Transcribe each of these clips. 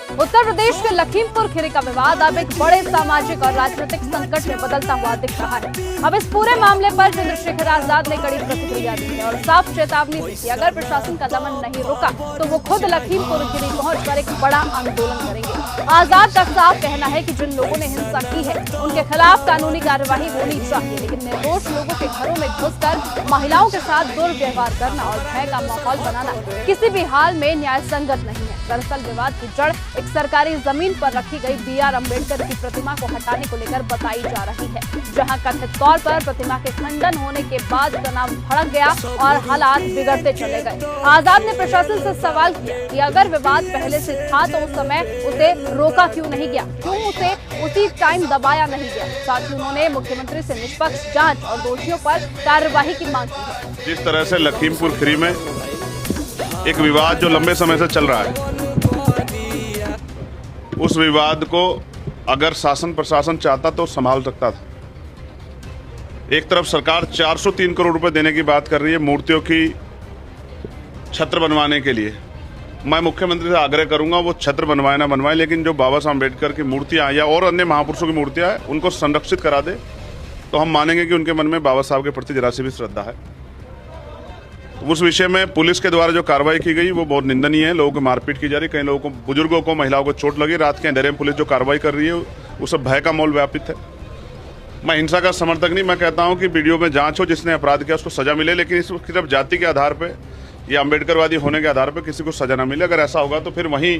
उत्तर प्रदेश के लखीमपुर खीरी का विवाद अब एक बड़े सामाजिक और राजनीतिक संकट में बदलता हुआ दिख रहा है। अब इस पूरे मामले पर चंद्रशेखर आजाद ने कड़ी प्रतिक्रिया दी है और साफ चेतावनी दी कि अगर प्रशासन का दमन नहीं रुका तो वो खुद लखीमपुर खीरी पहुंचकर एक बड़ा आंदोलन करेंगे। आजाद का साफ कहना है कि जिन लोगों ने हिंसा की है उनके खिलाफ कानूनी कार्यवाही होनी चाहिए, लेकिन निर्दोष लोगों के घरों में घुसकर महिलाओं के साथ दुर्व्यवहार करना और भय का माहौल बनाना किसी भी हाल में न्याय संगत नहीं है। दरअसल विवाद की जड़ एक सरकारी जमीन पर रखी गई बी.आर. अम्बेडकर की प्रतिमा को हटाने को लेकर बताई जा रही है, जहां कथित तौर पर प्रतिमा के खंडन होने के बाद तनाव भड़क गया और हालात बिगड़ते चले गए। आजाद ने प्रशासन से सवाल किया कि अगर विवाद पहले से था तो उस समय उसे रोका क्यों नहीं गया, क्यों उसे उसी टाइम दबाया नहीं गया। साथ ही उन्होंने मुख्यमंत्री से निष्पक्ष जांच और दोषियों पर कार्यवाही की मांग की है। जिस तरह से लखीमपुर खीरी में एक विवाद जो लंबे समय से चल रहा है, उस विवाद को अगर शासन प्रशासन चाहता तो संभाल सकता था। एक तरफ सरकार 403 करोड़ रुपए देने की बात कर रही है मूर्तियों की छत्र बनवाने के लिए। मैं मुख्यमंत्री से आग्रह करूंगा वो छत्र बनवाए ना बनवाए, लेकिन जो बाबा साहब अम्बेडकर की मूर्तियां या और अन्य महापुरुषों की मूर्तियां हैं उनको संरक्षित करा दे तो हम मानेंगे कि उनके मन में बाबा साहब के प्रति जरा सी भी श्रद्धा है। उस विषय में पुलिस के द्वारा जो कार्रवाई की गई वो बहुत निंदनीय है। लोगों को मारपीट की जा रही, कई लोगों को, बुजुर्गों को, महिलाओं को चोट लगी। रात के अंधेरे में पुलिस जो कार्रवाई कर रही है वो सब भय का माहौल व्यापित है। मैं हिंसा का समर्थक नहीं, मैं कहता हूं कि वीडियो में जांच हो, जिसने अपराध किया उसको सजा मिले, लेकिन इस सिर्फ जाति के आधार पर या अम्बेडकरवादी होने के आधार पर किसी को सजा न मिले। अगर ऐसा होगा तो फिर वहीं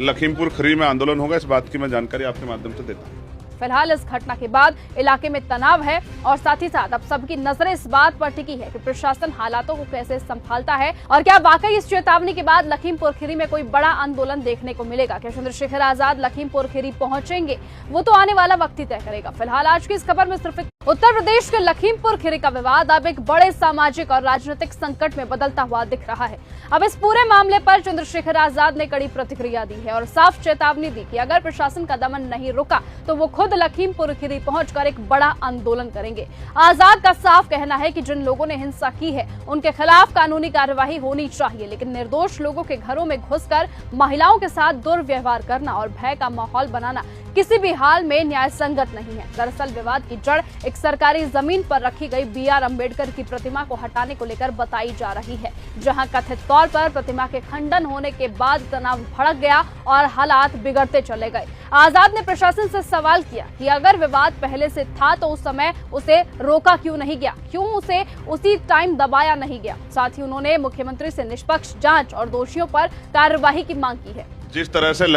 लखीमपुर खीरी में आंदोलन होगा। इस बात की मैं जानकारी आपके माध्यम से देता हूँ। फिलहाल इस घटना के बाद इलाके में तनाव है और साथ ही साथ अब सबकी नजरें इस बात पर टिकी है कि प्रशासन हालातों को कैसे संभालता है और क्या वाकई इस चेतावनी के बाद लखीमपुर खीरी में कोई बड़ा आंदोलन देखने को मिलेगा। क्या चंद्रशेखर आजाद लखीमपुर खीरी पहुंचेंगे, वो तो आने वाला वक्त ही तय करेगा। फिलहाल आज की इस खबर में सिर्फ उत्तर प्रदेश के लखीमपुर खीरी का विवाद अब एक बड़े सामाजिक और राजनीतिक संकट में बदलता हुआ दिख रहा है। अब इस पूरे मामले पर चंद्रशेखर आजाद ने कड़ी प्रतिक्रिया दी है और साफ चेतावनी दी कि अगर प्रशासन का दमन नहीं रुका तो वो खुद लखीमपुर खीरी पहुंचकर एक बड़ा आंदोलन करेंगे। आजाद का साफ कहना है कि जिन लोगों ने हिंसा की है उनके खिलाफ कानूनी कार्यवाही होनी चाहिए, लेकिन निर्दोष लोगों के घरों में घुसकर महिलाओं के साथ दुर्व्यवहार करना और भय का माहौल बनाना किसी भी हाल में न्याय संगत नहीं है। दरअसल विवाद की जड़ एक सरकारी जमीन पर रखी गई बी.आर. अम्बेडकर की प्रतिमा को हटाने को लेकर बताई जा रही है, जहां कथित तौर पर प्रतिमा के खंडन होने के बाद तनाव भड़क गया और हालात बिगड़ते चले गए। आजाद ने प्रशासन से सवाल किया कि अगर विवाद पहले से था तो उस समय उसे रोका क्यों नहीं गया, क्यों उसे उसी टाइम दबाया नहीं गया। साथ ही उन्होंने मुख्यमंत्री से निष्पक्ष जांच और दोषियों पर कार्यवाही की मांग की है। जिस तरह से